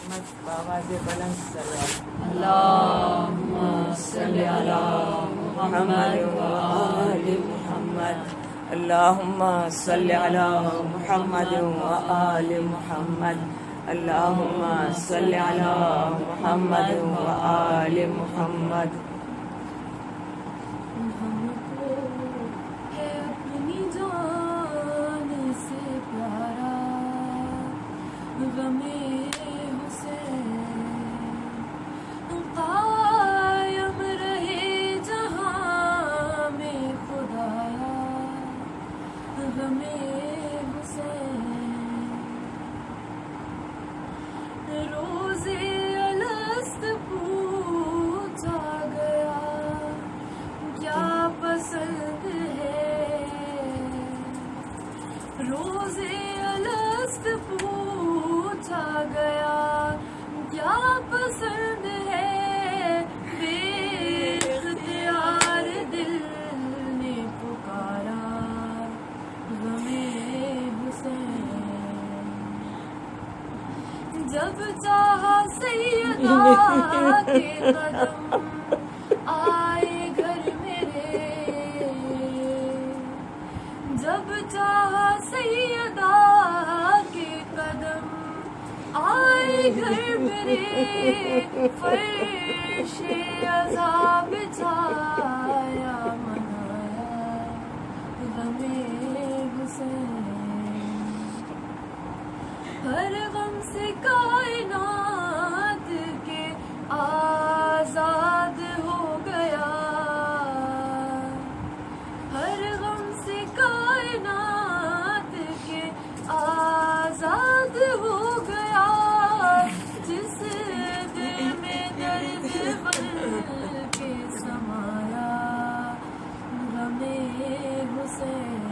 رحمت باواز بلند صلوات اللهم صل على محمد وآل محمد اللهم صل على محمد وآل محمد اللهم صل على محمد وآل محمد ہم کو ہے اپنی جان سے پیارا غم حسین قائم رہے جہاں میں خدایا غم حسین روزے الست پوچھا گیا کیا پسند ہے روزے الست پوچھا گیا کیا پسند ہے بے اختیار دل نے پکارا غم حسین جب چاہا سیدہ کے قدم آئے گھر میرے جب چاہا سیدہ کے قدم آئے گھر میرے فرش عذاب چھایا منایا غم حسین ہر غم سے کائنات کے آزاد ہو گیا ہر غم سے کائنات کے آزاد ہو گیا جس دل میں درد بن کے سمایا غم حسین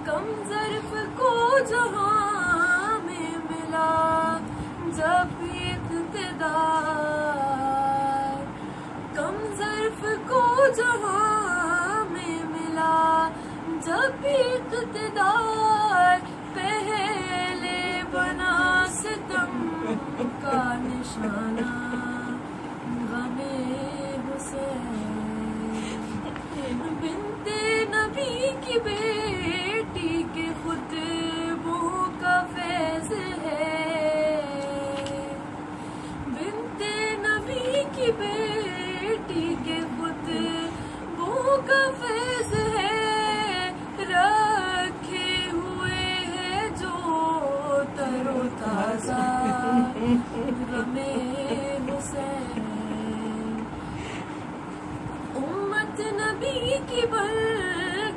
کم ظرف کو جہاں میں ملا جب اقتدار کم ظرف کو جہاں میں ملا جب اقتدار پہلے بنا ستم کا نشانہ غم حسین بنت نبی کی بیٹی کے خطبوں کا فیض ہے بنت نبی کی بیٹی کے خطبوں کا فیض ہے رکھے ہوئے ہے جو تر و تازہ غم حسین امت نبی کی بل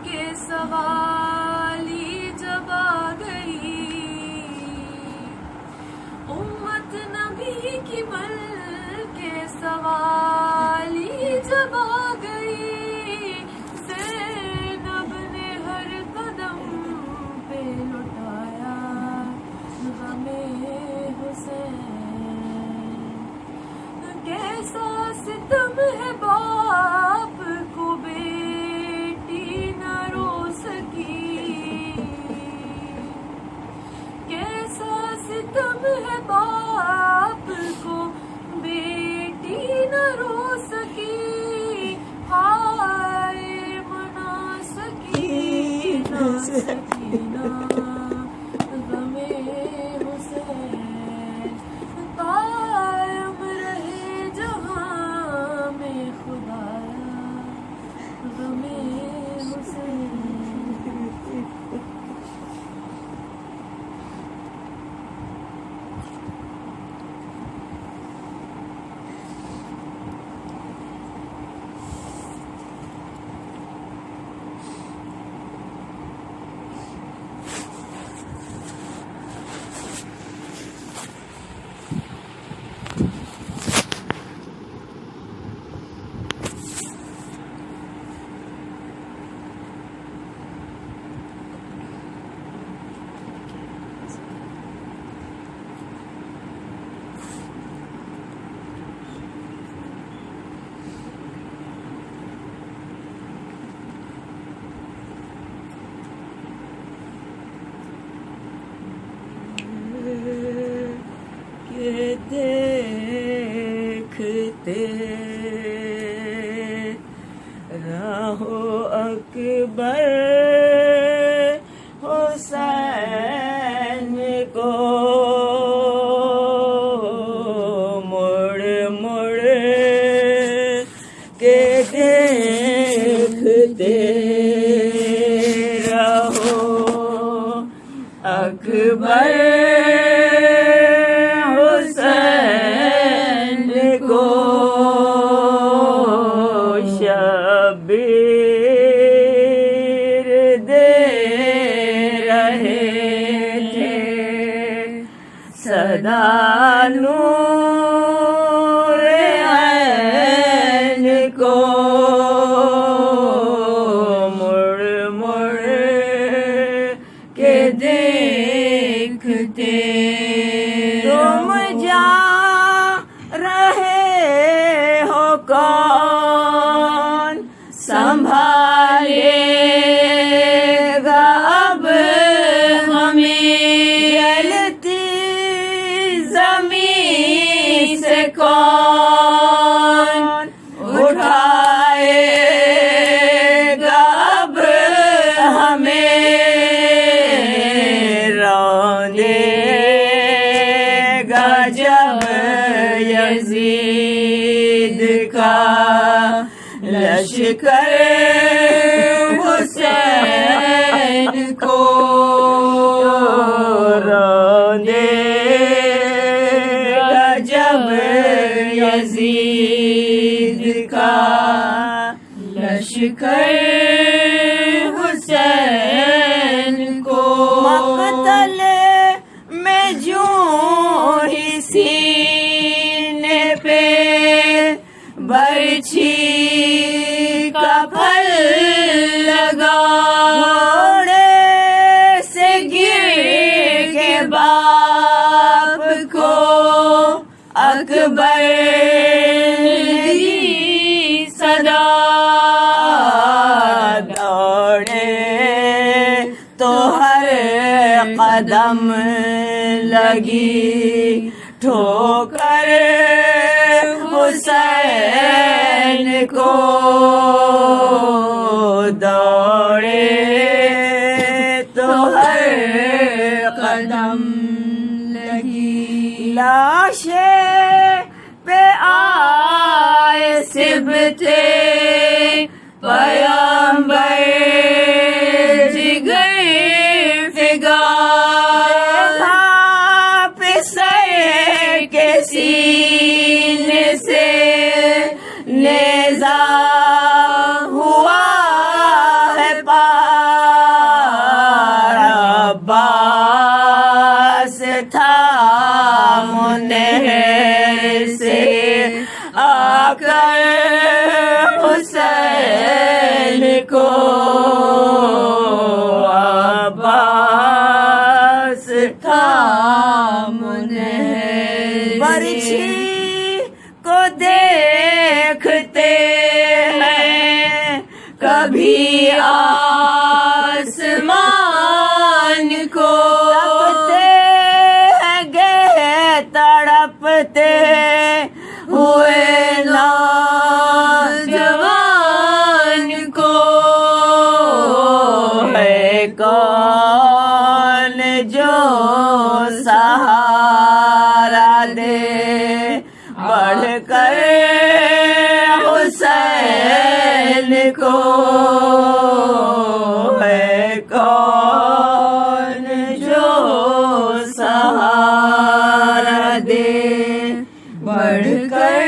کے سوالی جب آ گئی امت نبی کی بل کے سوالی جب آ گئی زینب نے ہر قدم پہ لٹایا غم حسین کیسا ستم ہے باپ کو بیٹی نہ رو سکی کیسا ستم ہے باپ کو بیٹی نہ رو سکی ہائے منا سکی نہ سکینہ غم حسین قائم رہے جہاں میں خدایا غم حسین دیکھتے رہو اکبر حسین کو مڑ مڑ کے دیکھتے رہو اکبر حسین کو شبیر دے رہے تھے صدا نور عین کو مڑ مڑ کے دیکھتے تم جا رہے ہو کون سنبھالے گا اب ہمیں جلتی زمین سے کون اٹھائے گا اب ہمیں رونے گا جب یزید کا لشکر حسین کو رونے گا جب یزید کا لشکر حسین کو مقتل میں جو ہی سینے پہ برچھی کا پھل لگا گھوڑے سے گر کے باپ کو اکبر کی صدا دوڑے تو ہر قدم لگی ٹھوکر حسین کو دوڑے تو ہر قدم لگی لاشیں پہ آئے سبتے پیغمبر جگر فگار سر کے سینے سے نیزہ ہوا ہے پار عباس تھا منہر سے آ کر حسین کو عباس تھا منہر برچھی کو دیکھتے ہیں کبھی آسمان کو تڑپتے ہیں گے تڑپتے ہوئے نوجوان کو ہے کون جو سہارا دے بڑھ کر حسین کو ہے کون جو سہارا دے بڑھ کر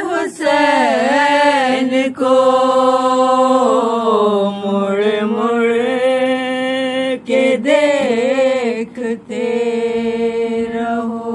حسین کو مڑ مڑ کے دیکھتے رہو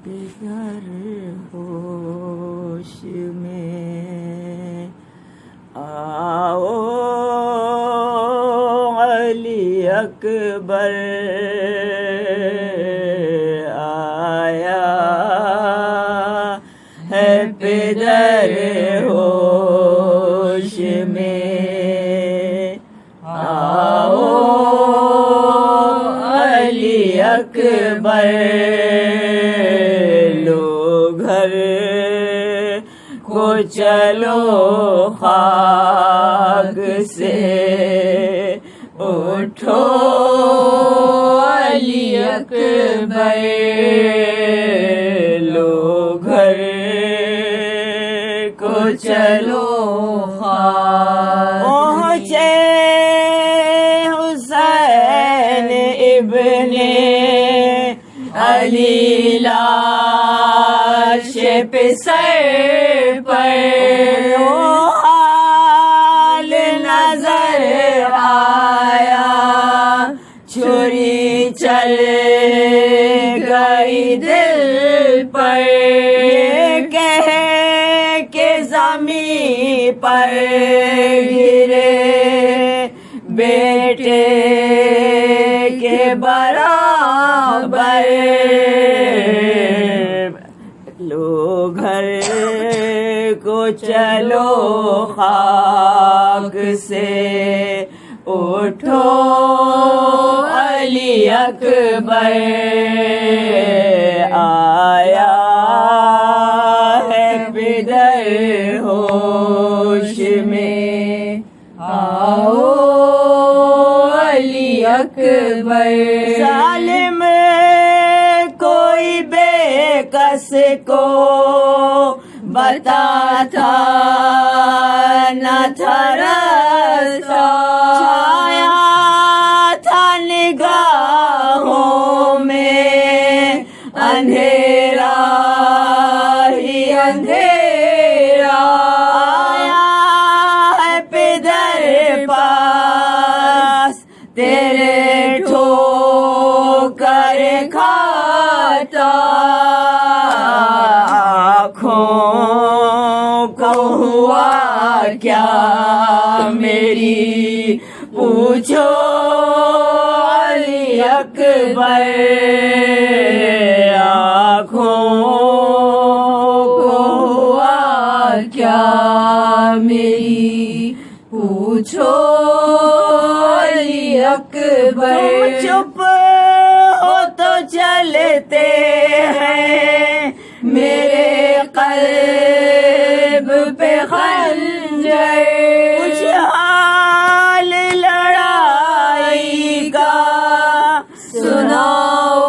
در ہوش میں آؤ علی اکبر آیا ہے پدر ہوش میں آؤ علی اکبر لو گھر کو چلو خاک سے اٹھو علی اکبر لو گھر کو چلو خاک پہنچے حسین ابن علی لاش پہ سر پر حال نظر آیا چھری چل گئی دل پر کہہ کہ زمین پر گرے بیٹے کے برابر لو گھر کو چلو خاک سے اٹھو علی اکبر آیا ہے پدر ہوش میں آؤ علی اکبر ظالم کوئی بے کس کو بتاتا نہ تھا راستہ چھایا تھا نگاہوں میں اندھیرا ہی اندھیرا آیا ہے پدر پاس تیرے ٹھوکر کھاتا آنکھوں کو ہوا کیا میری پوچھو علی اکبر آنکھوں کو ہوا کیا میری پوچھو علی اکبر چپ ہو تو چلتے ہیں میرے قلب پہ خنجر کچھ حال لڑائی کا سناؤ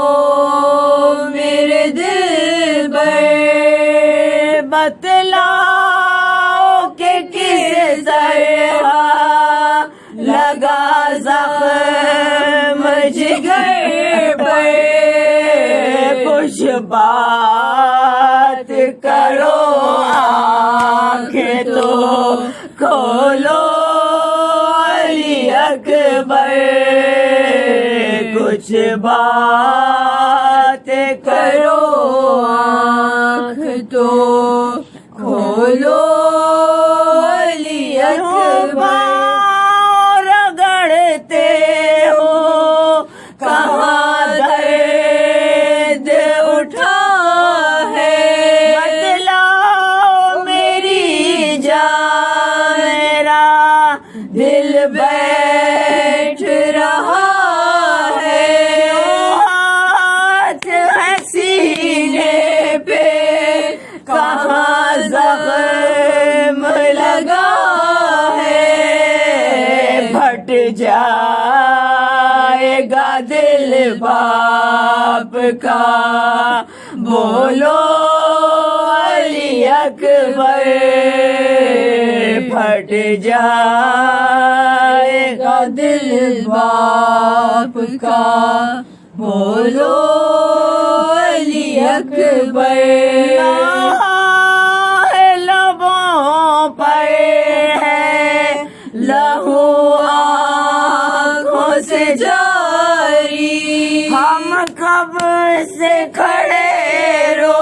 میرے دل بر بتلاؤ کہ کس طرح لگا زخم جگر پر کچھ بات کرو آنکھیں تو کھولو علی اکبر کچھ بات کرو آنکھ تو کھولو علی اکبر رگڑتے ہو کہاں درد اٹھا ہے بتلاؤ میری جان میرا دل بیٹھ رہا ہے ہاتھ ہے سینے پہ کہاں زخم لگا ہے پھٹ جائے گا دل باپ کا بولو علی اکبر پھٹ جائے گا دل باپ کا بولو علی اکبر لبوں پر ہے لہو آنکھوں سے جاری ہم کب سے کھڑے رو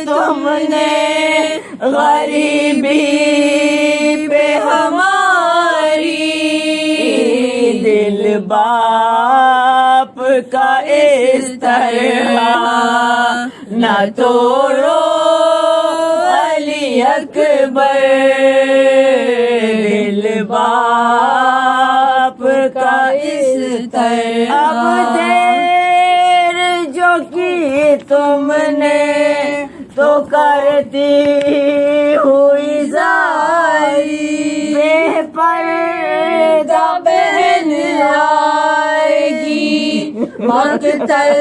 تم نے غریبی پہ ہماری دل باپ کا اس طرح نہ توڑو علی اکبر دل باپ کا اس طرح اب دیر جو کی تم نے تو کرتی ہوئی زاری بے پردہ بہن آئے گی مقتل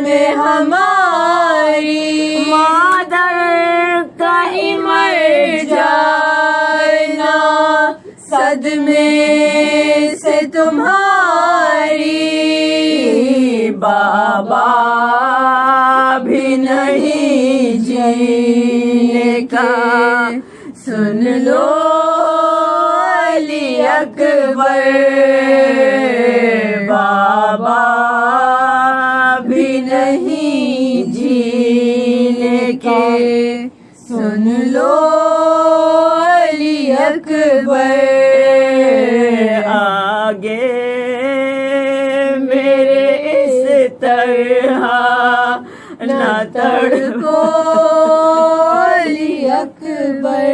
میں ہماری مادر کہیں مر جائے نا صدمے سے تمہاری بابا بھی نہیں جینے کا سن لو علی اکبر بابا بھی نہیں جینے کے سن لو علی اکبر آگے میرے اس طرح نہ تڑپو علی اکبر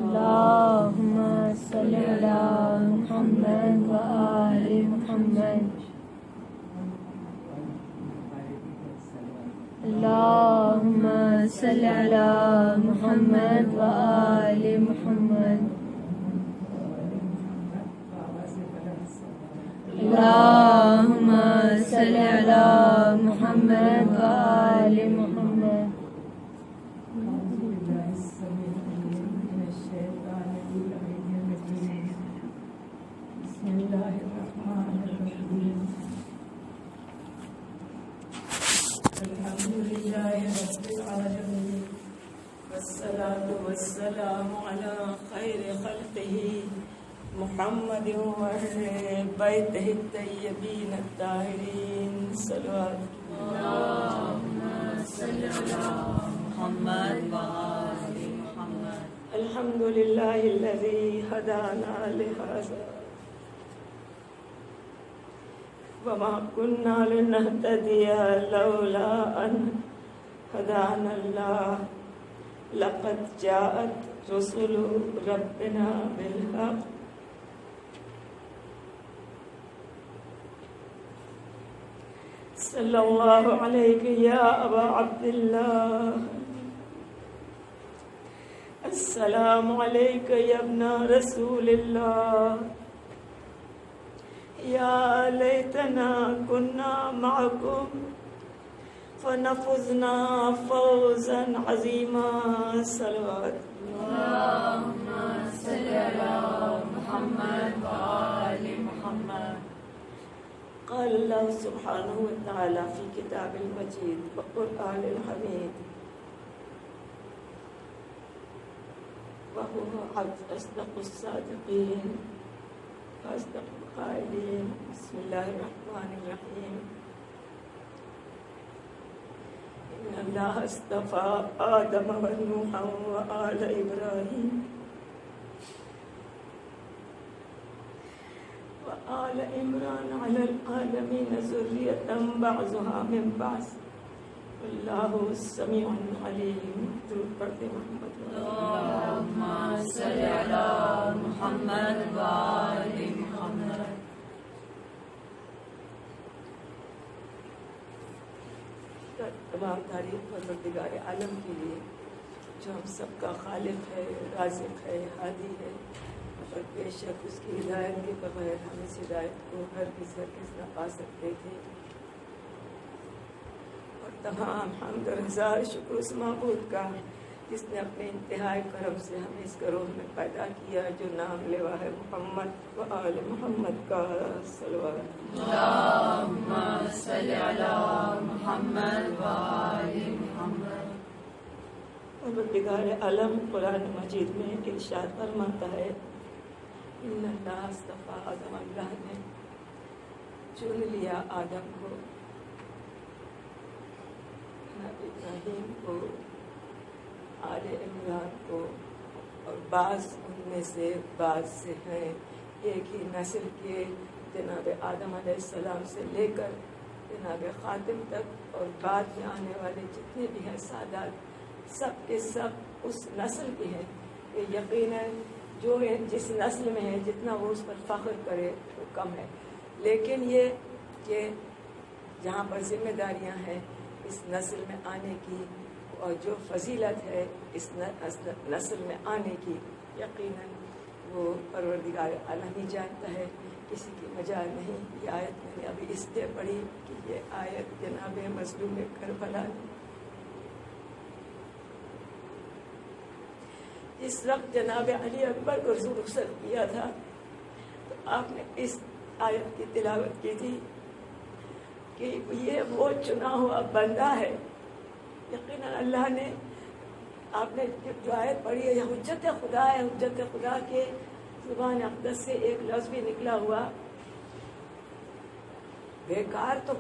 اللهم صل على محمد وآل محمد اللهم صل على محمد وآل محمد اللهم صل على محمد وآل محمد بسم الله الرحمن الرحيم الحمد لله رب العالمين والصلاة والسلام على خير خلقه محمد وأهل بيته الطيبين الطاهرين صلوات اللهم صل على محمد وآل محمد الحمد لله الذي هدانا لهذا وما كنا لنهتدي لولا أن هدانا الله لقد جاءت رسل ربنا بالحق صلى الله عليك يا أبا عبد الله السلام عليك يا ابن رسول الله يا ليتنا كنا معكم فنفزنا فوزا عظيما صلوات اللهم صل على محمد وآل محمد قال الله سبحانه وتعالى في كتاب المجيد وقرآن الحميد وهو أصدق الصادقين وأصدق القائلين بسم الله الرحمن الرحيم إن اللہ اصطفیٰ آدم ونوحا وآل ابراہیم وآل عمران علی العالمین ذریۃ بعضها من بعض اللہ سمیع علیم. درود پڑھتے محمد اللہم صلی علی محمد وآل محمد. تمام تعریف پروردگار عالم کے لیے جو ہم سب کا خالق ہے، رازق ہے، ہادی ہے، اور بے شک اس کی ہدایت کے بغیر ہم اس ہدایت کو ہرگز نہ پا سکتے تھے. اور تمام حمد اور ہزار شکر اس معبود کا جس نے اپنے انتہائی کرم سے ہمیں اس گروہ میں پیدا کیا جو نام لیوا ہے محمد و آل محمد کا. صلوات. اللہم صلی علی محمد وآل محمد. پروردگار عالم قرآن مجید میں ارشاد فرماتا ہے ان اللہ اصطفیٰ آدم، اللہ نے چن لیا آدم کو، نبی ابراہیم کو، آل عمران کو، اور بعض ان میں سے ہیں ایک ہی نسل کے جناب آدم علیہ السلام سے لے کر جناب خاتم تک، اور بعد میں آنے والے جتنے بھی ہیں سادات سب کے سب اس نسل کے ہیں. کہ یقیناً جو جس نسل میں ہے جتنا وہ اس پر فخر کرے وہ کم ہے، لیکن یہ کہ جہاں پر ذمہ داریاں ہیں اس نسل میں آنے کی اور جو فضیلت ہے اس نسل میں آنے کی، یقیناً وہ پروردگار عالم ہی جانتا ہے، کسی کی مجال نہیں. یہ آیت میں نے ابھی اس لیے پڑھی کہ یہ آیت جناب مظلوم کربلا نے اس وقت جناب علی اکبر کو رخصت کیا تھا تو آپ نے اس آیت کی تلاوت کی تھی کہ یہ وہ چنا ہوا بندہ ہے. یقیناً اللہ نے آپ نے جو آیت پڑھی ہے یہ حجت خدا ہے. حجت خدا کے زبان اقدس سے ایک لفظ بھی نکلا ہوا بیکار تو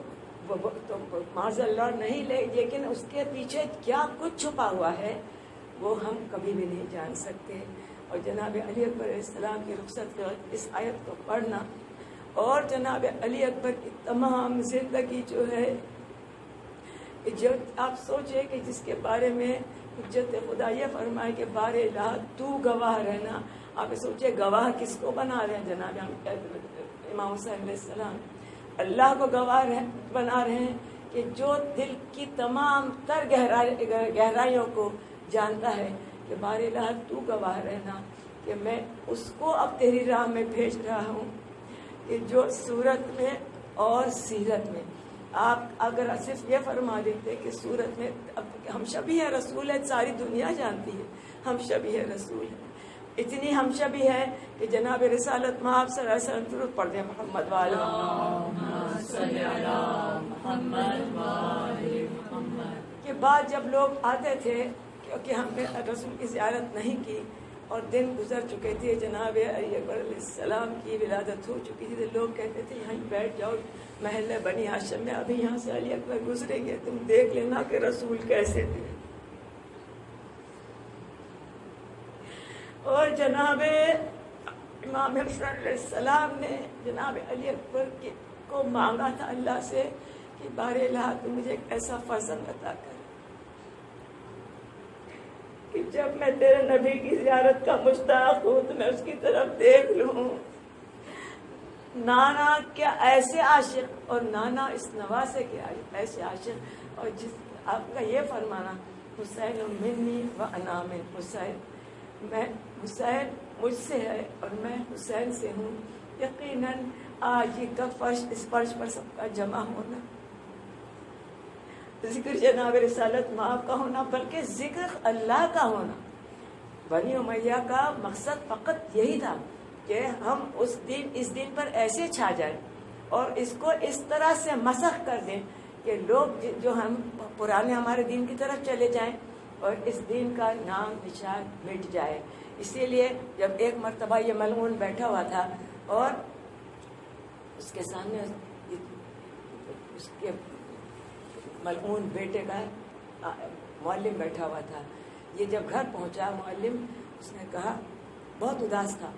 معاذ اللہ نہیں لے، لیکن اس کے پیچھے کیا کچھ چھپا ہوا ہے وہ ہم کبھی بھی نہیں جان سکتے. اور جناب علی اکبر علیہ السلام کی رخصت کے وقت اس آیت کو پڑھنا اور جناب علی اکبر کی تمام زندگی جو ہے، جو آپ سوچیں کہ جس کے بارے میں حجت خدا یہ فرمائے کہ بار الہ تو گواہ رہنا. آپ سوچیں گواہ کس کو بنا رہے ہیں؟ جناب امام حسین علیہ السلام اللہ کو گواہ بنا رہے ہیں کہ جو دل کی تمام تر گہرائیوں کو جانتا ہے کہ بار الہ تو گواہ رہنا کہ میں اس کو اب تیری راہ میں بھیج رہا ہوں کہ جو صورت میں اور سیرت میں آپ اگر صرف یہ فرما دیتے کہ صورت میں اب ہم شبیہ رسول ہے، ساری دنیا جانتی ہے ہم شبیہ رسول ہیں، اتنی ہم شبیہ ہے کہ جناب رسالت میں آپ صلی اللہ علیہ وسلم درود پڑھ دیں محمد وآل محمد. کے بعد جب لوگ آتے تھے کیونکہ ہم نے رسول کی زیارت نہیں کی اور دن گزر چکے تھے، جناب علی اکبر علیہ السلام کی ولادت ہو چکی تھی، تو لوگ کہتے تھے یہیں بیٹھ جاؤ محلہ بنی ہاشم میں، ابھی یہاں سے علی اکبر گزریں گے، تم دیکھ لینا کہ رسول کیسے تھے. اور جناب امام حسن علیہ السلام نے جناب علی اکبر کو مانگا تھا اللہ سے کہ بار الہ تو مجھے ایک ایسا فرزند عطا کر کہ جب میں تیرے نبی کی زیارت کا مشتاق ہوں تو میں اس کی طرف دیکھ لوں. نانا کیا ایسے عاشق، اور نانا اس نواسے کے ایسے عاشق، اور جس آپ کا یہ فرمانا حسین منی و انا من حسین، میں حسین مجھ سے ہے اور میں حسین سے ہوں. یقیناً آج یہ کا فرش اس فرش پر سب کا جمع ہونا، ذکر جناب رسالت ماں کا ہونا، بلکہ ذکر اللہ کا ہونا. بنی امیہ کا مقصد فقط یہی تھا کہ ہم اس دن پر ایسے چھا جائیں اور اس کو اس طرح سے مسخ کر دیں کہ لوگ جو ہم پرانے ہمارے دین کی طرف چلے جائیں اور اس دین کا نام نشان مٹ جائے. اسی لیے جب ایک مرتبہ یہ ملعون بیٹھا ہوا تھا اور اس کے سامنے اس کے ملعون بیٹے کا معلم بیٹھا ہوا تھا. یہ جب گھر پہنچا معلم، اس نے کہا، بہت اداس تھا.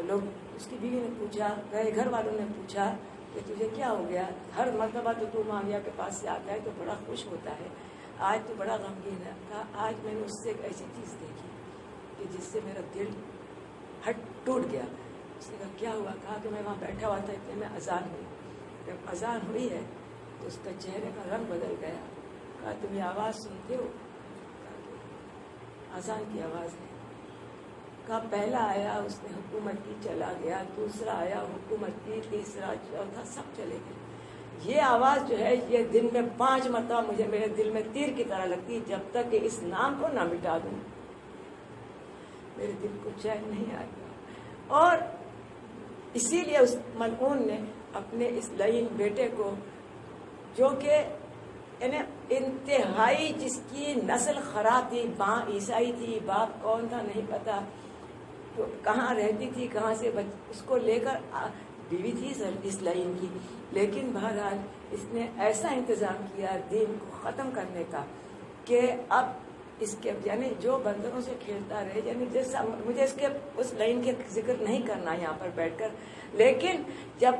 لوگ، اس کی بیوی نے پوچھا، گھر والوں نے پوچھا کہ تجھے کیا ہو گیا؟ ہر مرتبہ تو معاویہ کے پاس سے آتا ہے تو بڑا خوش ہوتا ہے، آج تو بڑا غمگین ہے. کہا آج میں نے اس سے ایک ایسی چیز دیکھی کہ جس سے میرا دل ٹوٹ گیا. اس نے کہا کیا ہوا؟ کہا کہ میں وہاں بیٹھا ہوا تھا، اتنے میں اذان ہوئی. جب اذان ہوئی ہے تو اس کا چہرے کا رنگ بدل گیا. کہا تم یہ آواز سنتے ہو؟ کہا کہ اذان کی آواز ہے. کہا پہلا آیا اس نے حکومت کی، چلا گیا. دوسرا آیا حکومت کی، تیسرا، چوتھا، سب چلے گئے. یہ آواز جو ہے یہ دن میں 5 مرتبہ مجھے میرے دل میں تیر کی طرح لگتی، جب تک کہ اس نام کو نہ مٹا دوں میرے دل کو چین نہیں آئے گا. اور اسی لیے اس ملعون نے اپنے اس لعین بیٹے کو، جو کہ یعنی انتہائی جس کی نسل خراب تھی، ماں عیسائی تھی، باپ کون تھا نہیں پتا، تو کہاں رہتی تھی، کہاں سے اس کو لے کر، بیوی تھی اس لعین کی، لیکن بہرحال اس نے ایسا انتظام کیا دین کو ختم کرنے کا کہ اب اس کے یعنی جو بندروں سے کھیلتا رہے، یعنی جیسا مجھے اس کے اس لائن کے ذکر نہیں کرنا یہاں پر بیٹھ کر، لیکن جب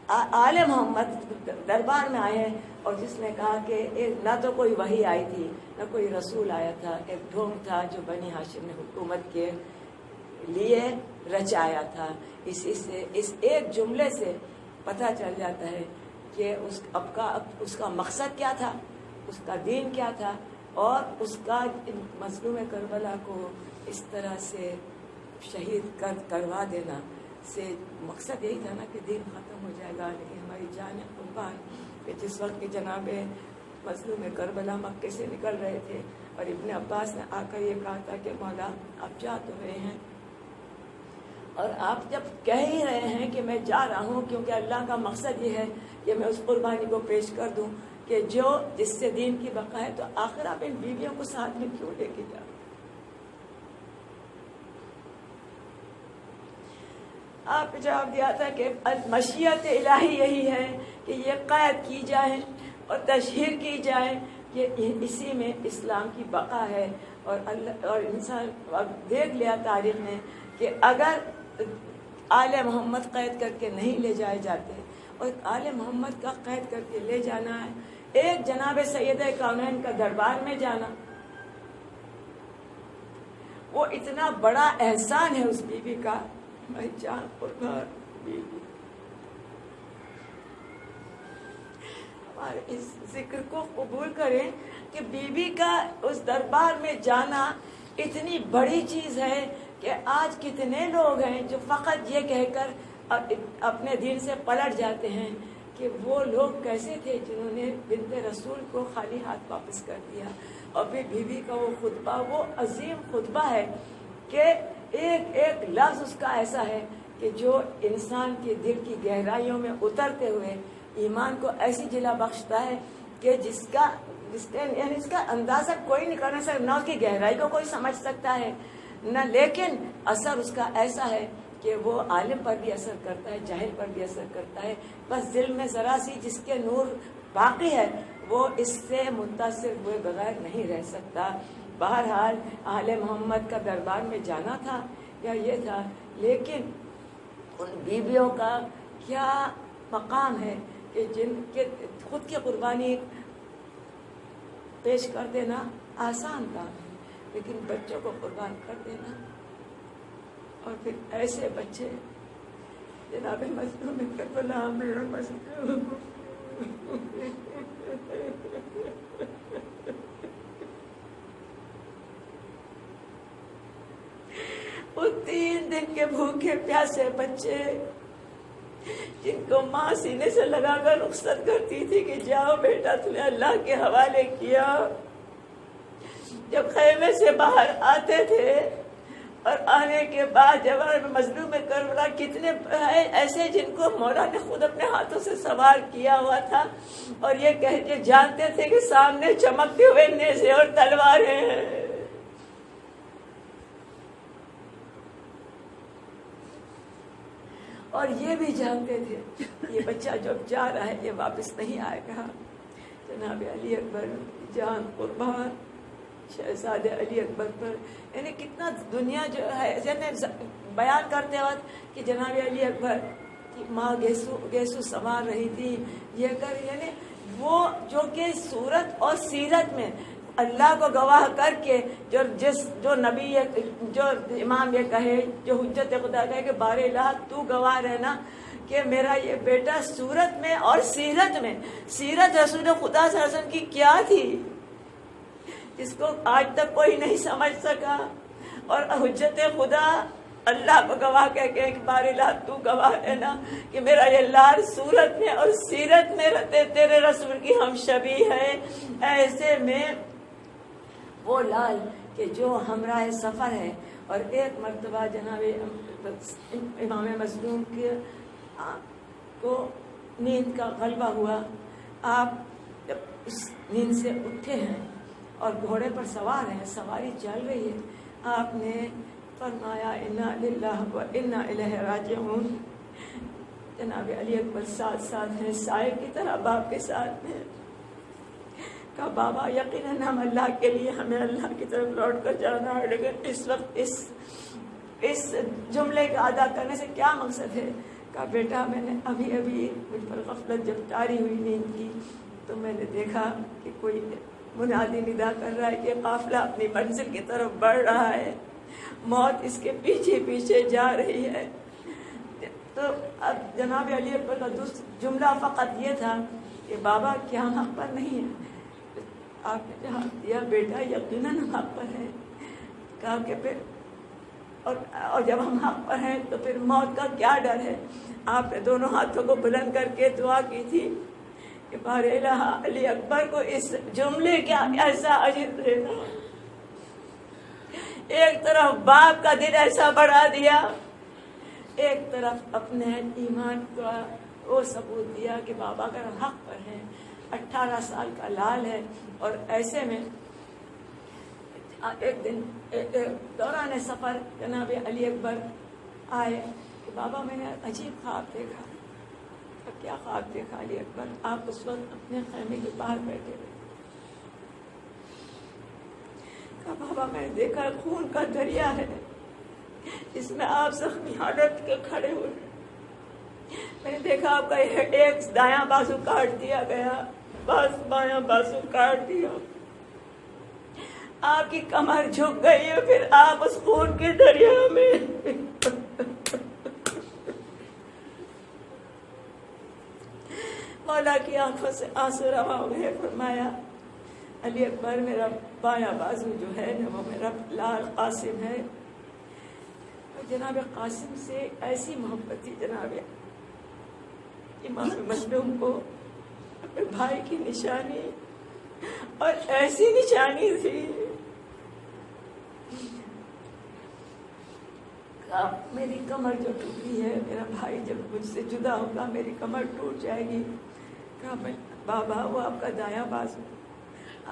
آل محمد دربار میں آئے ہیں اور جس نے کہا کہ نہ تو کوئی وحی آئی تھی نہ کوئی رسول آیا تھا، ایک ڈھونگ تھا جو بنی ہاشم نے حکومت کے لیے رچایا تھا. اسی سے اس ایک جملے سے پتہ چل جاتا ہے کہ اس کا مقصد کیا تھا، اس کا دین کیا تھا، اور اس کا مظلوم کربلا کو اس طرح سے شہید کروا دینا سے مقصد یہی تھا نا کہ دین ختم ہو جائے گا. لیکن ہماری جان قربان کہ جس وقت کے جناب مظلوم کربلا مکے سے نکل رہے تھے اور ابن عباس نے آ کر یہ کہا تھا کہ مولا آپ جا تو رہے ہیں، اور آپ جب کہہ ہی رہے ہیں کہ میں جا رہا ہوں کیونکہ اللہ کا مقصد یہ ہے کہ میں اس قربانی کو پیش کر دوں کہ جو جس سے دین کی بقا ہے، تو آخر آپ ان بیویوں کو ساتھ میں کیوں لے کے جاؤ؟ آپ جواب دیا تھا کہ مشیت الہی یہی ہے کہ یہ قید کی جائے اور تشہیر کی جائے، یہ اسی میں اسلام کی بقا ہے. اور اللہ اور انسان دیکھ لیا تاریخ نے کہ اگر آل محمد قید کر کے نہیں لے جائے جاتے، اور آل محمد کا قید کر کے لے جانا ہے، ایک جناب سیدہ کونین کا دربار میں جانا، وہ اتنا بڑا احسان ہے اس بیوی کا. میں جان قربان بیوی، ہمارے اس ذکر کو قبول کریں کہ بیوی کا اس دربار میں جانا اتنی بڑی چیز ہے کہ آج کتنے لوگ ہیں جو فقط یہ کہہ کر اپنے دین سے پلٹ جاتے ہیں کہ وہ لوگ کیسے تھے جنہوں نے بنت رسول کو خالی ہاتھ واپس کر دیا. اور پھر بیوی کا وہ خطبہ، وہ عظیم خطبہ ہے کہ ایک ایک لفظ اس کا ایسا ہے کہ جو انسان کے دل کی گہرائیوں میں اترتے ہوئے ایمان کو ایسی جلا بخشتا ہے کہ جس کا اندازہ کوئی نہیں کرنا سکتا، نہ اس کی گہرائی کو کوئی سمجھ سکتا ہے نہ، لیکن اثر اس کا ایسا ہے کہ وہ عالم پر بھی اثر کرتا ہے، جاہل پر بھی اثر کرتا ہے. بس دل میں ذرا سی جس کے نور باقی ہے وہ اس سے متاثر ہوئے بغیر نہیں رہ سکتا. بہرحال آل محمد کا دربار میں جانا تھا یا یہ تھا، لیکن ان بیویوں کا کیا مقام ہے کہ جن کے خود کی قربانی پیش کر دینا آسان کام ہے، لیکن بچوں کو قربان کر دینا، اور پھر ایسے بچے جناب مظلوم کربلا میں وہ 3 دن کے بھوکے پیاسے بچے جن کو ماں سینے سے لگا کر رخصت کرتی تھی کہ جاؤ بیٹا تمہیں اللہ کے حوالے کیا، جب خیمے سے باہر آتے تھے اور آنے کے بعد جب مظلوم کربلا کتنے ایسے جن کو مولا نے خود اپنے ہاتھوں سے سوار کیا ہوا تھا اور یہ کہہ کے جانتے تھے کہ سامنے چمکتے ہوئے نیزے اور تلواریں ہیں. اور یہ بھی جانتے تھے یہ بچہ جب جا رہا ہے یہ واپس نہیں آئے گا. جناب علی اکبر جان قربان شہزادے علی اکبر پر. یعنی کتنا دنیا جو ہے یعنی بیان کرتے وقت کہ جناب علی اکبر کی ماں گیسو سنوار رہی تھی یہ کر، یعنی وہ جو کہ صورت اور سیرت میں اللہ کو گواہ کر کے جو نبی جو امام یہ کہے، جو حجت خدا کہے کہ بار الہ تو گواہ رہنا کہ میرا یہ بیٹا صورت میں اور سیرت میں، سیرت رسول خدا صلی اللہ علیہ وسلم کی کیا تھی جس کو آج تک کوئی نہیں سمجھ سکا، اور حجت خدا اللہ کو گواہ کہہ کے کہ بار الہ تو گواہ ہے نا کہ میرا یہ لال صورت میں اور سیرت میں تیرے رسول کی ہم شبیہ ہے. ایسے میں وہ لال کہ جو ہمراہ سفر ہے. اور ایک مرتبہ جناب امام مظلوم کو نیند کا غلبہ ہوا. آپ جب اس نیند سے اٹھے ہیں اور گھوڑے پر سوار ہیں، سواری چل رہی ہے، آپ نے فرمایا انا للہ و انا الیہ راجعون. جناب علی اکبر ساتھ ساتھ ہیں، سائے کی طرح باپ کے ساتھ ہیں. کہا بابا یقیناً ہم اللہ کے لیے ہمیں اللہ کی طرف لوٹ کر جانا ہے، لیکن اس وقت اس جملے کا ادا کرنے سے کیا مقصد ہے؟ کہا بیٹا میں نے ابھی مجھ پر غفلت جب طاری ہوئی نیند کی تو میں نے دیکھا کہ کوئی منادی ندا کر رہا ہے کہ قافلہ اپنی منزل کی طرف بڑھ رہا ہے، موت اس کے پیچھے پیچھے جا رہی ہے. تو اب جناب علی اکبر کا جملہ فقط یہ تھا کہ بابا کیا ہم حق پر نہیں ہیں؟ آپ نے جواب دیا بیٹا یقیناً ہم حق پر ہیں. کہا کہ پھر اور جب ہم حق پر ہیں تو پھر موت کا کیا ڈر ہے؟ آپ نے دونوں ہاتھوں کو بلند کر کے دعا کی تھی کہ بار الہ علی اکبر کو اس جملے کا ایسا اجر دینا. ایک طرف باپ کا دل ایسا بڑھا دیا، ایک طرف اپنے ایمان کا وہ ثبوت دیا کہ بابا اگر ہم حق پر ہیں. 18 سال کا لال ہے. اور ایسے میں ایک دن دوران سفر جناب علی اکبر آئے کہ بابا میں نے عجیب خواب دیکھا. کیا خواب دیکھا علی اکبر؟ آپ اس وقت اپنے خیمے کے باہر بیٹھے ہوئے. کہا بابا میں نے دیکھا خون کا دریا ہے جس میں آپ زخمی حالت کے کھڑے ہوئے. میں نے دیکھا آپ کا ایک دایاں بازو کاٹ دیا گیا، بس بایاں بازو کاٹ دیا، آپ کی کمر جھک گئی ہے، پھر آپ اس خون کے دریا میں مولا کی آنکھوں سے آنسو روا ہوئے. فرمایا علی اکبر میرا بایاں بازو جو ہے نا وہ میرا لال قاسم ہے. جناب قاسم سے ایسی محبت تھی جناب امام مظلوم کو، اپنے بھائی کی نشانی، اور ایسی نشانی تھی میری کمر جو ٹوٹی ہے، میرا بھائی جب مجھ سے جدا ہوگا میری کمر ٹوٹ جائے گی. کہا میں بابا وہ آپ کا دایاں بازو.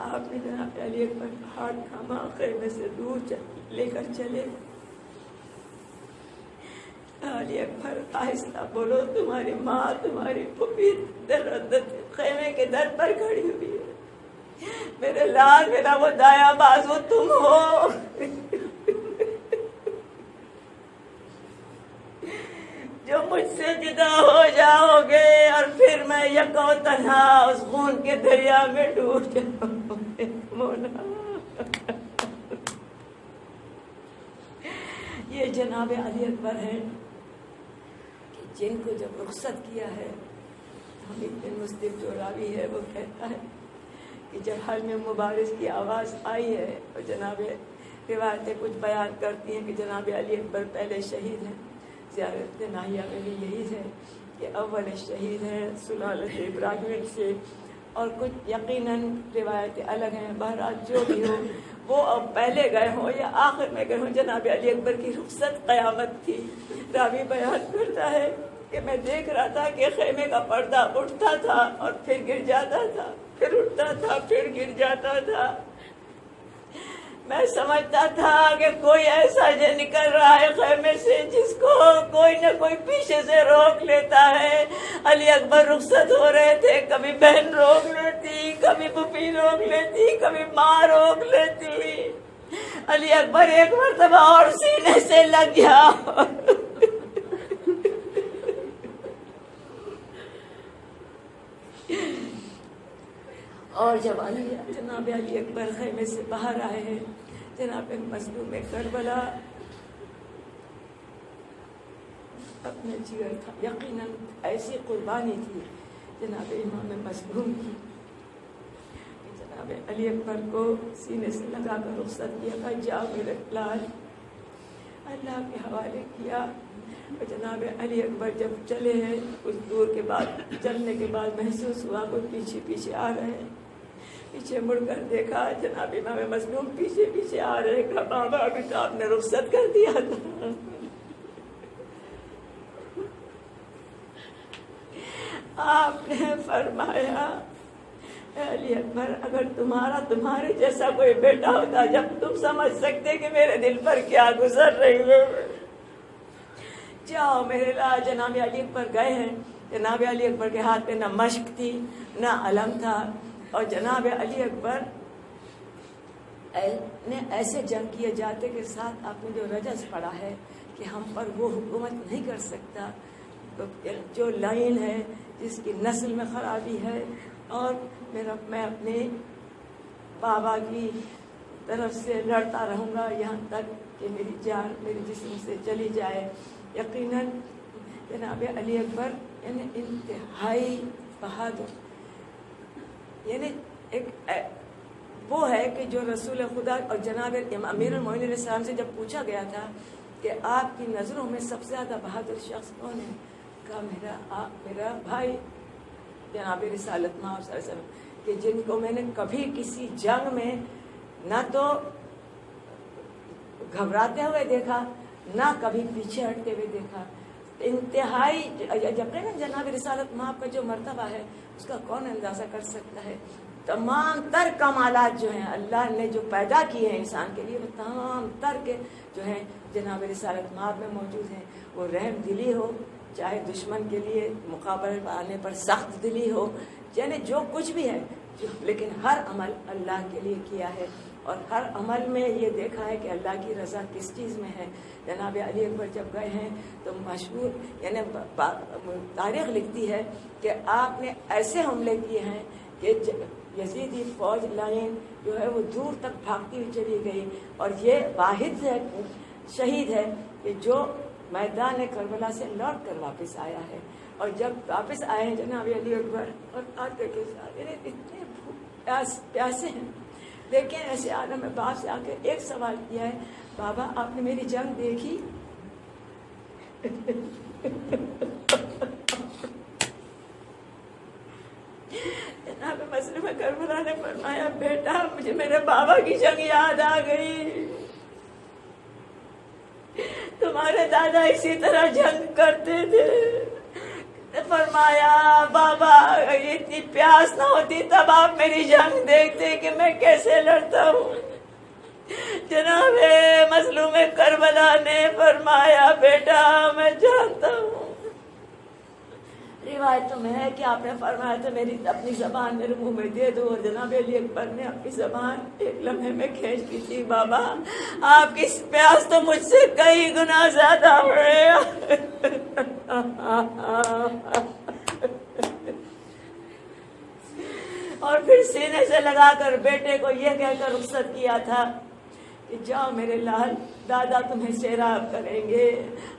آپ نے جناب علی اکبر ہاتھ تھاما، خیمے سے دور لے کر چلے. علی اکبر آہستہ بولو تمہاری ماں تمہاری پھوپھی خیمے کے در پر کھڑی ہوئی ہے. میرے لال میرا وہ دایاں بازو تم ہو. جو مجھ سے جدا ہو جاؤ گے اور پھر میں یکو تنہا اس خون کے دریا میں ڈوب جاؤں گے. مولا یہ جناب علی اکبر ہے کہ جن کو جب رخصت کیا ہے، حمید بن مسلم جو راوی ہے وہ کہتا ہے کہ جب حج میں مبارز کی آواز آئی ہے اور جناب روایتیں کچھ بیان کرتی ہیں کہ جناب علی اکبر پہلے شہید ہیں. زیارت ناہیہ میں بھی یہی ہے کہ اول شہید ہیں سلالت ابراہیم سے، اور کچھ یقیناً روایتیں الگ ہیں. بہرحال جو بھی ہو وہ اب پہلے گئے ہوں یا آخر میں گئے ہوں، جناب علی اکبر کی رخصت قیامت تھی. راوی بیان کرتا ہے کہ میں دیکھ رہا تھا کہ خیمے کا پردہ اٹھتا تھا اور پھر گر جاتا تھا، پھر اٹھتا تھا پھر گر جاتا تھا. میں سمجھتا تھا کہ کوئی ایسا جو نکل رہا ہے خیمے سے جس کو کوئی نہ کوئی پیچھے سے روک لیتا ہے. علی اکبر رخصت ہو رہے تھے، کبھی بہن روک لیتی، کبھی پھوپھی روک لیتی، کبھی ماں روک لیتی. علی اکبر ایک مرتبہ اور سینے سے لگ گیا. اور جب جناب علی اکبر خیمے سے باہر آئے ہیں، جناب مظلوم کربلا اپنے جگر تھا. یقیناً ایسی قربانی تھی جناب امام مظلوم کی. جناب علی اکبر کو سینے سے لگا کر رخصت کیا تھا، جاؤ میرے لال، اللہ کے حوالے کیا. اور جناب علی اکبر جب چلے ہیں، کچھ دور کے بعد چلنے کے بعد محسوس ہوا کوئی پیچھے پیچھے آ رہے ہیں. پیچھے مڑ کر دیکھا جناب امام مظلوم پیچھے پیچھے آ رہے. کہا بابا ابھی تو آپ نے رخصت کر دیا تھا. آپ نے فرمایا علی اکبر اگر تمہارے جیسا کوئی بیٹا ہوتا جب تم سمجھ سکتے کہ میرے دل پر کیا گزر رہی ہے. جاؤ میرے لال. جناب علی اکبر گئے ہیں. جناب علی اکبر کے ہاتھ میں نہ مشق تھی نہ علم تھا. اور جناب علی اکبر نے ایسے جنگ کیے جاتے کے ساتھ آپ نے جو رجز پڑا ہے کہ ہم پر وہ حکومت نہیں کر سکتا، جو لائن ہے جس کی نسل میں خرابی ہے. اور میں اپنے بابا کی طرف سے لڑتا رہوں گا یہاں تک کہ میری جان میرے جسم سے چلی جائے. یقیناً جناب علی اکبر یعنی انتہائی بہادر، یعنی ایک وہ ہے کہ جو رسول خدا اور جناب امیر المومنین علیہ السلام سے جب پوچھا گیا تھا کہ آپ کی نظروں میں سب سے زیادہ بہادر شخص کون ہے، کہا میرا بھائی جناب رسالت مآب صلی اللہ علیہ وسلم، کہ جن کو میں نے کبھی کسی جنگ میں نہ تو گھبراتے ہوئے دیکھا نہ کبھی پیچھے ہٹتے ہوئے دیکھا. انتہائی یقیناً جناب رسالت مآب کا جو مرتبہ ہے اس کا کون اندازہ کر سکتا ہے. تمام تر کمالات جو ہیں اللہ نے جو پیدا کیے ہیں انسان کے لیے، وہ تمام تر کے جو ہیں جناب رسالت مآب میں موجود ہیں. وہ رحم دلی ہو، چاہے دشمن کے لیے مقابلے آنے پر سخت دلی ہو، یعنی جو کچھ بھی ہے، لیکن ہر عمل اللہ کے لیے کیا ہے. اور ہر عمل میں یہ دیکھا ہے کہ اللہ کی رضا کس چیز میں ہے. جناب علی اکبر جب گئے ہیں تو مشہور یعنی تاریخ لکھتی ہے کہ آپ نے ایسے حملے کیے ہیں کہ یزیدی فوج لائن جو ہے وہ دور تک بھاگتی ہوئی چلی گئی. اور یہ واحد شہید ہے کہ جو میدان کربلا سے لوٹ کر واپس آیا ہے. اور جب واپس آئے ہیں جناب علی اکبر اور آتے کے ساتھ اتنے پیاسے ہیں، لیکن ایسے عالم میں باپ سے آ کے ایک سوال کیا ہے، بابا آپ نے میری جنگ دیکھی؟ جناب مظلوم کربلا نے فرمایا بیٹا مجھے میرے بابا کی جنگ یاد آ گئی. تمہارے دادا اسی طرح جنگ کرتے تھے. فرمایا بابا اتنی پیاس نہ ہوتی تب آپ میری جنگ دیکھتے کہ میں کیسے لڑتا ہوں. جناب مظلوم کربلا نے فرمایا بیٹا میں جانتا ہوں. روایتوں میں ہے کہ آپ نے فرمایا تھا میری اپنی زبان میرے منہ میں دے دو. اور جناب علی اکبر نے اپنی زبان ایک لمحے میں کھینچ کی تھی. بابا آپ کی پیاس تو مجھ سے کئی گنا زیادہ ہے. اور پھر سینے سے لگا کر بیٹے کو یہ کہہ کر رخصت کیا تھا کہ جاؤ میرے لال، دادا تمہیں سیراب کریں گے.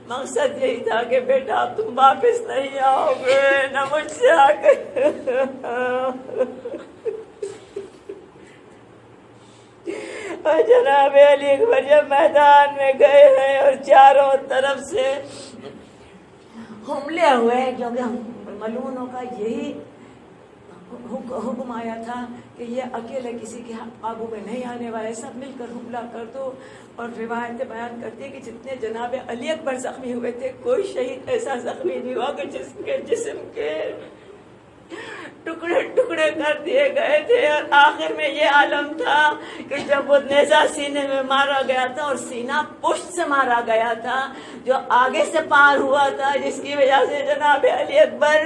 مقصد یہی تھا کہ بیٹا اب تم واپس نہیں آؤ گے نہ مجھ سے آ کے. اور جناب علی اکبر جب میدان میں گئے ہیں اور چاروں طرف سے حملے ہوئے ہیں، کیونکہ ملعونوں کا یہی حکم آیا تھا کہ یہ اکیلے کسی کے قابو میں نہیں آنے والے، سب مل کر حملہ کر دو. اور روایتیں بیان کرتی ہے کہ جتنے جناب علی اکبر زخمی ہوئے تھے کوئی شہید ایسا زخمی نہیں ہوا کہ جس کے جسم کے ٹکڑے ٹکڑے کر دیے گئے تھے، اور آخر میں یہ عالم تھا کہ جب وہ نیزہ سینے میں مارا گیا تھا اور سینہ پشت سے مارا گیا تھا جو آگے سے پار ہوا تھا، جس کی وجہ سے جناب علی اکبر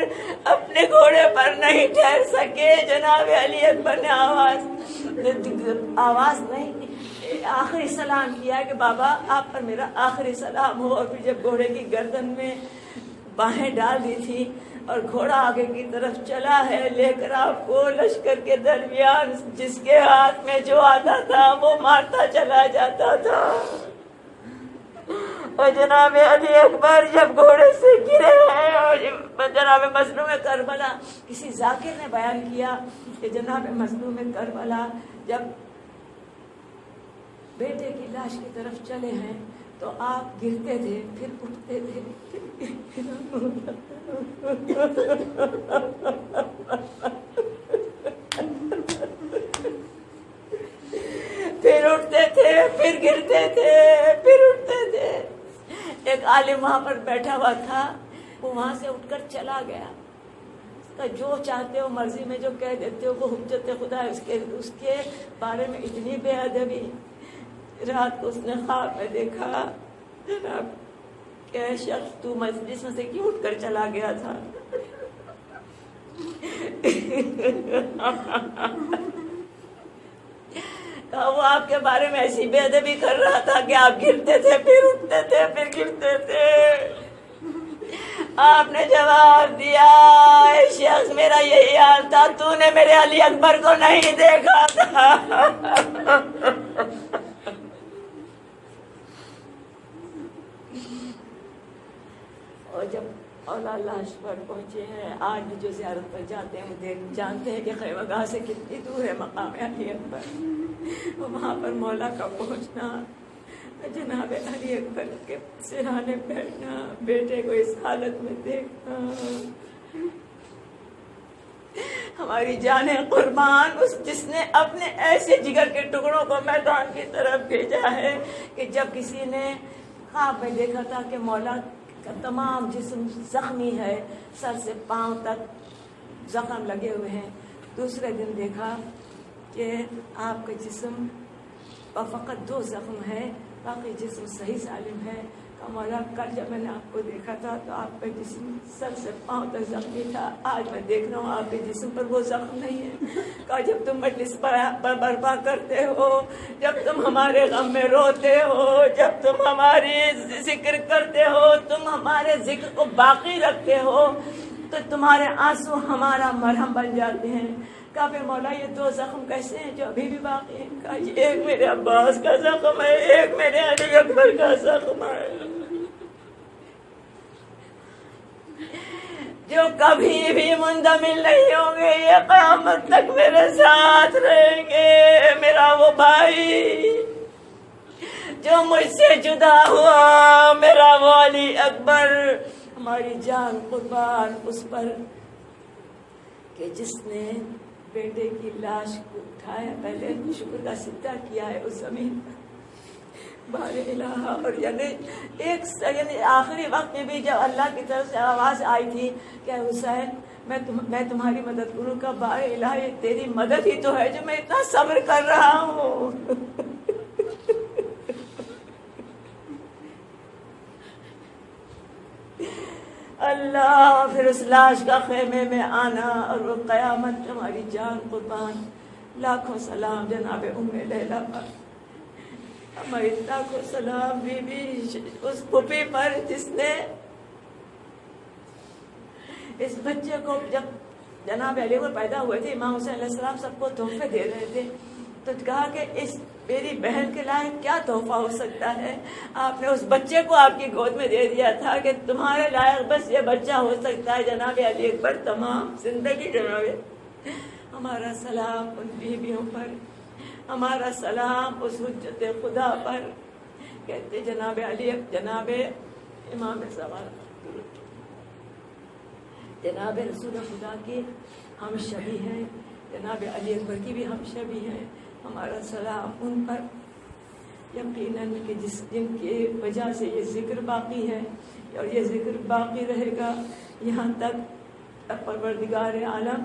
اپنے گھوڑے پر نہیں ٹھہر سکے. جناب علی اکبر نے آواز نہیں آخری سلام کیا کہ بابا آپ پر میرا آخری سلام ہو. اور پھر جب گھوڑے کی گردن میں باہیں ڈال دی تھی اور گھوڑا آگے کی طرف چلا ہے لے کر آپ کو لشکر کے درمیان، جس کے ہاتھ میں جو آتا تھا وہ مارتا چلا جاتا تھا. اور جناب علی اکبر جب گھوڑے سے گرے ہیں، اور جناب مظلوم کربلا، کسی ذاکر نے بیان کیا کہ جناب مظلوم کربلا جب بیٹے کی لاش کی طرف چلے ہیں تو آپ گرتے تھے پھر اٹھتے تھے، پھر اٹھتے تھے، پھر گرتے تھے، پھر اٹھتے تھے. ایک عالم وہاں پر بیٹھا ہوا تھا، وہ وہاں سے اٹھ کر چلا گیا. جو چاہتے ہو مرضی میں جو کہہ دیتے ہو وہ حجت خدا ہے. اس کے بارے میں اتنی بے ادبی. رات کو اس نے خواب میں دیکھا جناب کہ شخص تو مجلس میں سے کیوں اٹھ کر چلا گیا تھا. وہ آپ کے بارے میں ایسی بے ادبی کر رہا تھا کہ آپ گرتے تھے پھر اٹھتے تھے پھر گرتے تھے. آپ نے جواب دیا اے شخص میرا یہی حال تھا، تو نے میرے علی اکبر کو نہیں دیکھا تھا. اور جب اولا لاش پر پہنچے ہیں، آج بھی جو زیارت پر جاتے ہیں وہ جانتے ہیں کہ خیمہ گاہ سے کتنی دور ہے مقام علی اکبر. وہاں پر مولا کا پہنچنا، جناب علی اکبر کے سرانے بیٹھنا، بیٹے کو اس حالت میں دیکھنا، ہماری جان قربان اس جس نے اپنے ایسے جگر کے ٹکڑوں کو میدان کی طرف بھیجا ہے کہ جب کسی نے خواب میں دیکھا تھا کہ مولا کا تمام جسم زخمی ہے، سر سے پاؤں تک زخم لگے ہوئے ہیں، دوسرے دن دیکھا کہ آپ کا جسم فقط 2 زخم ہے، باقی جسم صحیح سالم ہے. مولا کل جب میں نے آپ کو دیکھا تھا تو آپ کا جسم سر سے پاؤں تک زخمی تھا، آج میں دیکھ رہا ہوں آپ کے جسم پر وہ زخم نہیں ہے. کہا جب تم مجلس برپا کرتے ہو، جب تم ہمارے غم میں روتے ہو، جب تم ہماری ذکر کرتے ہو، تم ہمارے ذکر کو باقی رکھتے ہو تو تمہارے آنسو ہمارا مرہم بن جاتے ہیں. کہا پھر مولا یہ 2 زخم کیسے ہیں جو ابھی بھی باقی ہیں؟ کہا ایک میرے عباس کا زخم ہے، ایک میرے علی اکبر کا زخم ہے، جو کبھی بھی منجمد نہیں ہوں گے، یہ قیامت تک میرے ساتھ رہیں گے. میرا وہ بھائی جو مجھ سے جدا ہوا، میرا وہ علی اکبر، ہماری جان قربان اس پر کہ جس نے بیٹے کی لاش کو اٹھایا، پہلے شکر کا سجدہ کیا ہے اس زمین پر بار الہ. اور یعنی آخری وقت میں بھی جب اللہ کی طرف سے آواز آئی تھی کہ حسین میں تمہاری مدد کروں کا، بار الہ یہ تیری مدد ہی تو ہے جو میں اتنا صبر کر رہا ہوں. اللہ پھر اس لاش کا خیمے میں آنا اور وہ قیامت. ہماری جان قربان، لاکھوں سلام جناب ام لیلا پر، ہماری لاکھوں سلام بی بی اس پھوپھی پر جس نے اس بچے کو، جب جناب علی کو پیدا ہوئے تھے امام حسین علیہ السلام سب کو تحفے دے رہے تھے تو کہا کہ اس میری بہن کے لائق کیا تحفہ ہو سکتا ہے. آپ نے اس بچے کو آپ کی گود میں دے دیا تھا کہ تمہارے لائق بس یہ بچہ ہو سکتا ہے. جناب علی اکبر تمام زندگی جناب ہمارا سلام ان بیویوں پر، ہمارا سلام اس حجت خدا پر. کہتے جناب علی، جناب امام زمان، جناب رسول خدا کی ہم شبی ہیں، جناب علی اکبر کی بھی ہم شبی ہیں. ہمارا سلام ان پر، یقیناً کہ جن کی وجہ سے یہ ذکر باقی ہے اور یہ ذکر باقی رہے گا یہاں تک پروردگار عالم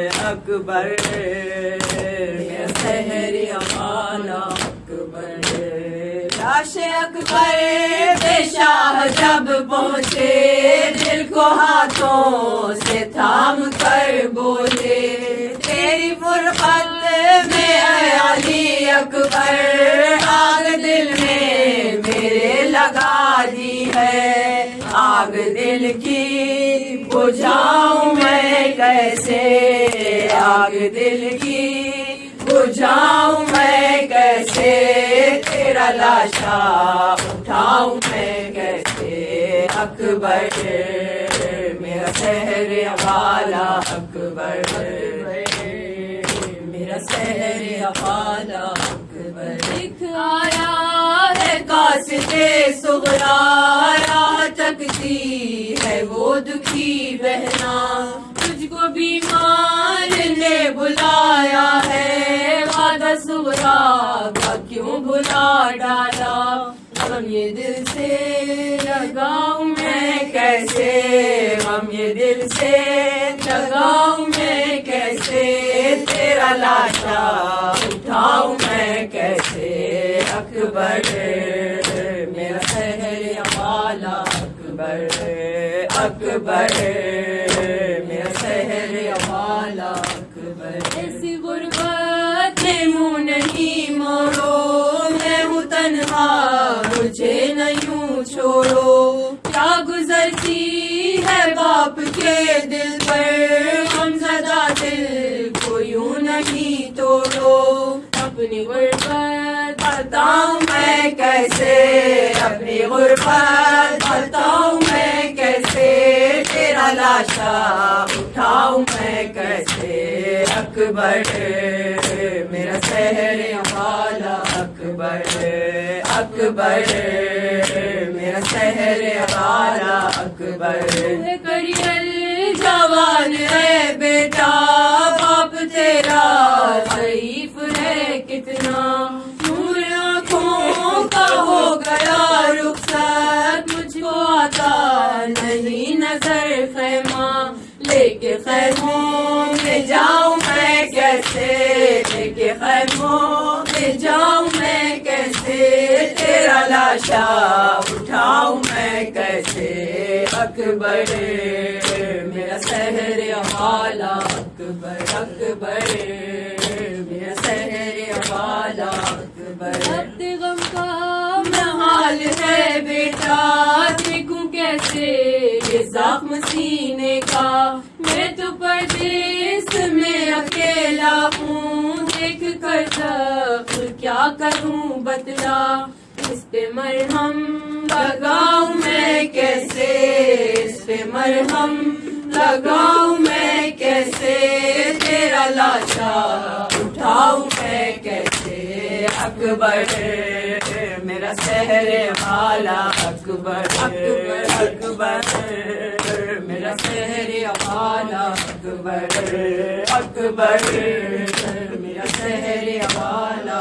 اکبر میرا سحر والا اکبر لاش اکبر بے شاہ جب پہنچے دل کو ہاتھوں سے تھام کر بولے تیری فرقت میں اے علی اکبر آگ دل میں میرے لگا دی ہے آگ دل کی بجھاؤں میں کیسے آگ دل کی بجھاؤں میں کیسے تیرا لاشا اٹھاؤں میں کیسے اکبر میرا سحر والا اکبر میرا سحر والا اکبر دکھ آیا ہے قاصد صغرا راہ تکتی ہے وہ دکھی بہنا تجھ کو بیمار نے بلایا ہے وعدہ صغرا کا کیوں بلا ڈالا غم یہ دل سے لگاؤں میں کیسے غم یہ دل سے لگاؤں میں کیسے تیرا لاشا اٹھاؤں میں کیسے اکبر میرا سحر والا اکبر اکبر میرا سحر والا اکبر ایسی غربت میں منہ نہیں موڑو میں ہوں تنہا مجھے نہ یوں چھوڑو کیا گزرتی ہے باپ کے دل پر غمزدہ دل کو یوں نہیں توڑو اپنی غربت بتاؤں میں کیسے اپنی غربت بتاؤں میں کیسے تیرا لاشا اٹھاؤں میں کیسے اکبر میرا سحر والا اکبر اکبر میرا سحر والا اکبر کریل جوان ہے بیٹا باپ تیرا ضعیف ہے کتنا نور آنکھوں کا ہو گیا رخصت مجھ کو آتا نہیں نظر خیمہ لے کے خیموں میں جاؤں میں کیسے لے کے خیموں میں جاؤں میں کیسے تیرا لاشا اٹھاؤں میں کیسے اکبر میرا سحر والا اکبر اکبر میرا سحر والا اکبر اب غم کا محال ہے بیٹا دیکھوں کیسے یہ زخم سینے کا میں تو پردیس میں اکیلا ہوں دیکھ کر تب کیا کروں بتلا اس پہ مرہم لگاؤں میں کیسے اس پہ مرہم لگاؤں میں کیسے تیرا لاشا اٹھاؤں میں کیسے اکبر میرا سحر والا اکبر اکبر اکبر میرا سحر والا اکبر اکبر میرا سحر والا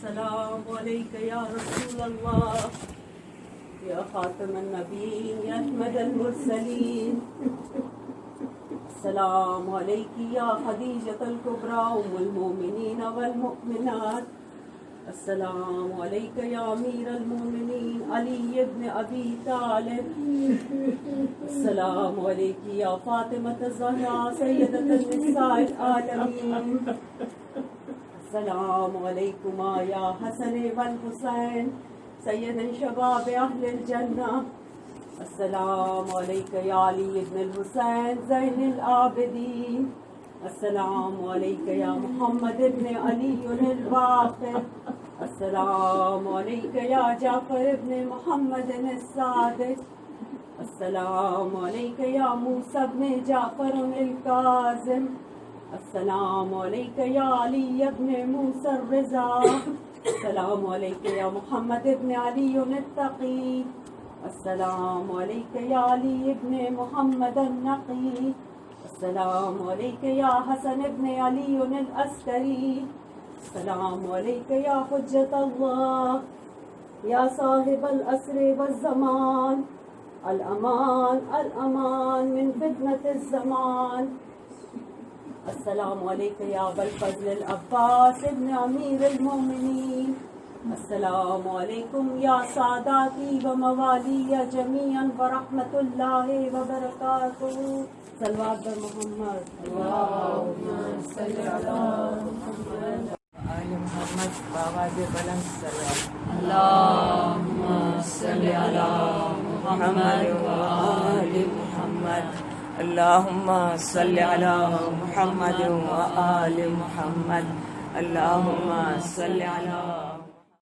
السلام علیک یا رسول اللہ یا خاتم النبیین یا احمد المرسلین السلام علیکی یا خدیجۃ الکبریٰ ام المؤمنین والمؤمنات السلام علیک یا امیر المؤمنین علی ابن ابی طالب السلام علیکی یا فاطمۃ الزہراء سیدۃ النساء العالمین السلام علیکما یا حسن والحسین سید شباب اہل الجنہ السلام علیک یا علی ابن الحسین زین العابدین السلام علیک یا محمد ابن علی الباقر السلام علیک یا جعفر ابن محمد الصادق السلام عليك يا موسى بن جعفر الكاظم. السلام عليك يا علي بن موسى الرضا. السلام عليك يا محمد بن علي التقي. السلام عليك يا علي بن محمد النقي. السلام عليك يا حسن بن علي العسكري. السلام عليك يا حجة الله يا صاحب العصر والزمان. الأمان الأمان من فتنة الزمان. السلام عليك يا أبا الفضل العباس ابن أمير المؤمنين. السلام عليكم يا ساداتي وموالي جميعا ورحمة الله وبركاته. صلوات محمد. اللهم صل على محمد آل محمد بآواز بلند سلام. اللهم صل على محمد وآل محمد. اللهم صل على محمد وآل محمد. اللهم صل على